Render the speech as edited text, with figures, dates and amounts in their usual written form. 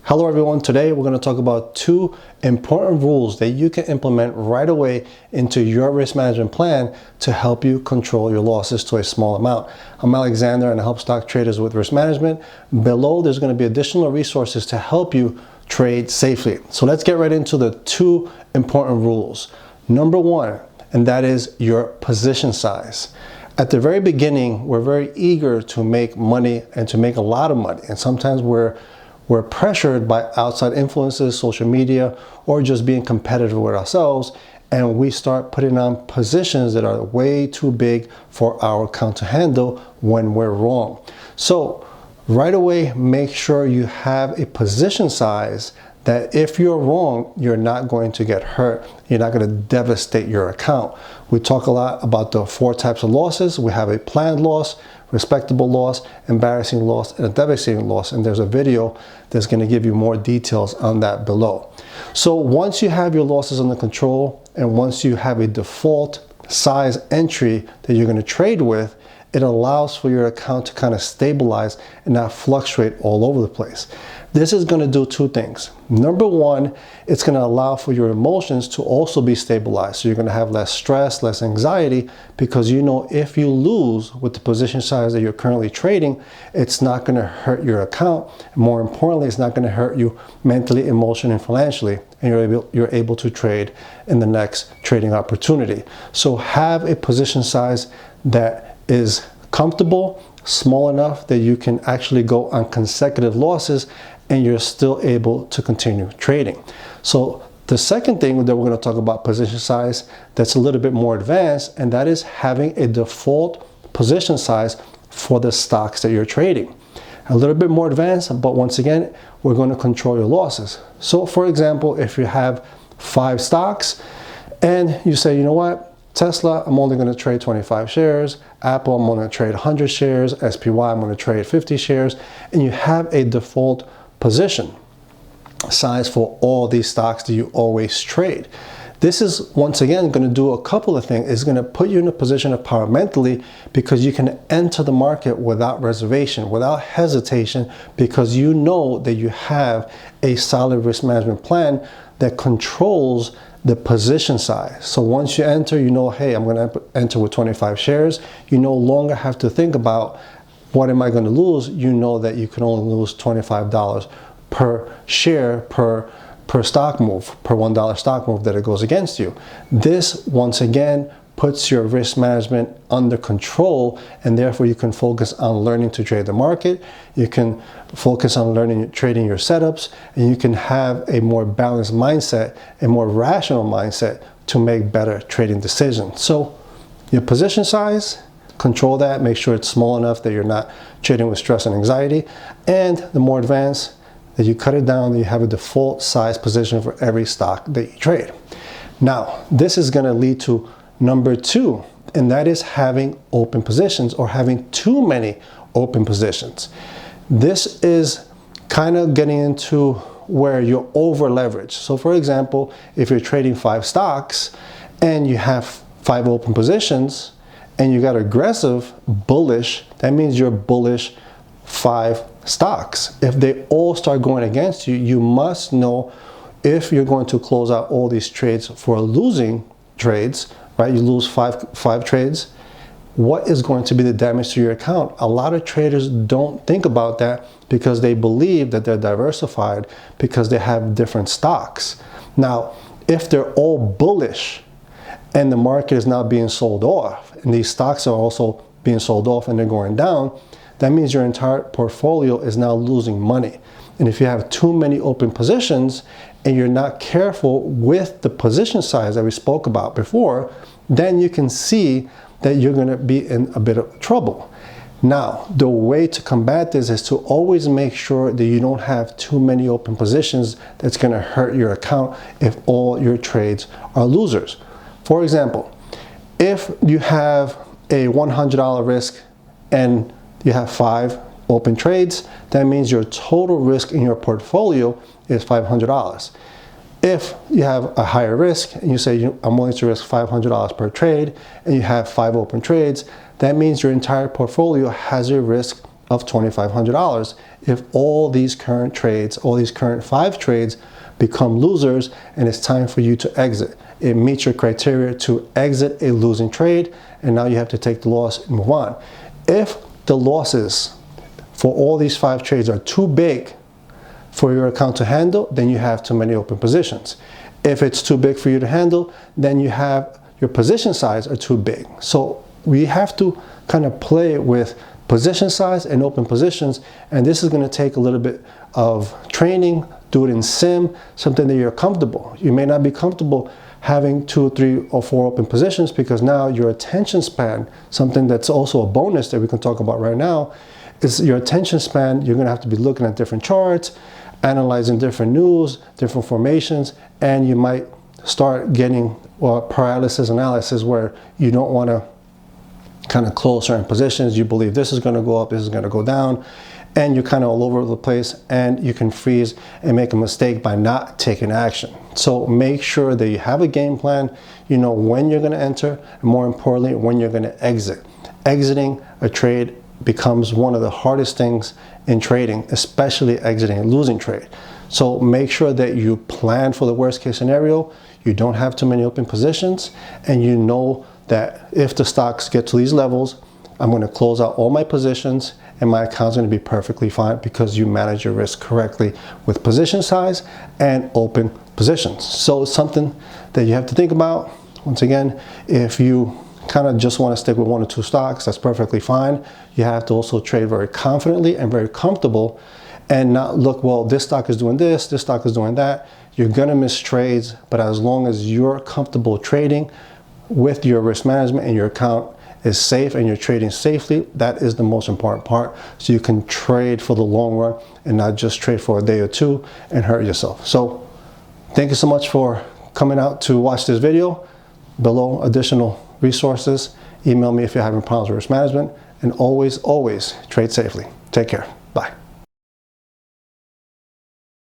Hello everyone, today we're going to talk about two important rules that you can implement right away into your risk management plan to help you control your losses to a small amount. I'm Alexander and I help stock traders with risk management. Below there's going to be additional resources to help you trade safely. So let's get right into the two important rules. Number one, and that is your position size. At the very beginning, we're very eager to make money and to make a lot of money. And sometimes we're pressured by outside influences, social media, or just being competitive with ourselves, and we start putting on positions that are way too big for our account to handle when we're wrong. So right away, make sure you have a position size that if you're wrong, you're not going to get hurt. You're not going to devastate your account. We talk a lot about the four types of losses. We have a planned loss, respectable loss, embarrassing loss, and a devastating loss. And there's a video that's going to give you more details on that below. So once you have your losses under control, and once you have a default size entry that you're going to trade with, it allows for your account to kind of stabilize and not fluctuate all over the place. This is going to do two things. Number one, it's going to allow for your emotions to also be stabilized. So you're going to have less stress, less anxiety, because you know if you lose with the position size that you're currently trading, it's not going to hurt your account. More importantly, it's not going to hurt you mentally, emotionally, and financially, and you're able to trade in the next trading opportunity. So have a position size that is comfortable, small enough that you can actually go on consecutive losses and you're still able to continue trading. So the second thing that we're going to talk about position size that's a little bit more advanced, and that is having a default position size for the stocks that you're trading. A little bit more advanced, but once again, we're going to control your losses. So for example, if you have 5 stocks and you say, you know what, Tesla, I'm only going to trade 25 shares. Apple, I'm going to trade 100 shares. SPY, I'm going to trade 50 shares. And you have a default position size for all these stocks that you always trade. This is, once again, going to do a couple of things. It's going to put you in a position of power mentally because you can enter the market without reservation, without hesitation, because you know that you have a solid risk management plan that controls the position size. So once you enter, you know, hey, I'm going to enter with 25 shares. You no longer have to think about what am I going to lose. You know that you can only lose $25 per share per stock move, per $1 stock move that it goes against you. This, once again, puts your risk management under control, and therefore you can focus on learning to trade the market. You can focus on learning trading your setups, and you can have a more balanced mindset, a more rational mindset to make better trading decisions. So your position size, control that, make sure it's small enough that you're not trading with stress and anxiety, and the more advanced that you cut it down, that you have a default size position for every stock that you trade. Now, this is going to lead to number two, and that is having open positions or having too many open positions. This is kind of getting into where you're over leveraged. So for example, if you're trading 5 stocks and you have 5 open positions and you got aggressive bullish, that means you're bullish 5 stocks. If they all start going against you, you must know if you're going to close out all these trades for losing trades, right? You lose five trades. What is going to be the damage to your account? A lot of traders don't think about that because they believe that they're diversified because they have different stocks. Now, if they're all bullish and the market is now being sold off, and these stocks are also being sold off and they're going down, that means your entire portfolio is now losing money. And if you have too many open positions and you're not careful with the position size that we spoke about before, then you can see that you're going to be in a bit of trouble. Now, the way to combat this is to always make sure that you don't have too many open positions that's going to hurt your account if all your trades are losers. For example, if you have a $100 risk and you have 5 open trades, that means your total risk in your portfolio is $500. If you have a higher risk and you say, I'm willing to risk $500 per trade, and you have 5 open trades, that means your entire portfolio has a risk of $2,500 if all these current trades, all these current 5 trades become losers and it's time for you to exit. It meets your criteria to exit a losing trade, and now you have to take the loss and move on. If the losses for all these 5 trades are too big for your account to handle, then you have too many open positions. If it's too big for you to handle, then you have your position size are too big. So we have to kind of play with position size and open positions, and this is going to take a little bit of training. Do it in sim, something that you're comfortable. You may not be comfortable having 2, 3, or 4 open positions, because now your attention span, something that's also a bonus that we can talk about right now, is your attention span. You're going to have to be looking at different charts, analyzing different news, different formations, and you might start getting paralysis analysis, where you don't want to kind of close certain positions. You believe this is going to go up, this is going to go down, and you're kind of all over the place, and you can freeze and make a mistake by not taking action. So make sure that you have a game plan. You know when you're going to enter, and more importantly, when you're going to exit. Exiting a trade becomes one of the hardest things in trading, especially exiting a losing trade. So make sure that you plan for the worst case scenario. You don't have too many open positions, and you know that if the stocks get to these levels, I'm going to close out all my positions and my account's going to be perfectly fine, because you manage your risk correctly with position size and open positions. So it's something that you have to think about. Once again, if you kind of just want to stick with 1 or 2 stocks, that's perfectly fine. You have to also trade very confidently and very comfortable, and not look, well, this stock is doing this stock is doing that. You're going to miss trades, but as long as you're comfortable trading with your risk management and your account is safe and you're trading safely, that is the most important part. So you can trade for the long run and not just trade for a day or 2 and hurt yourself. So thank you so much for coming out to watch this video. Below, additional resources. Email me if you're having problems with risk management, and always, always trade safely. Take care.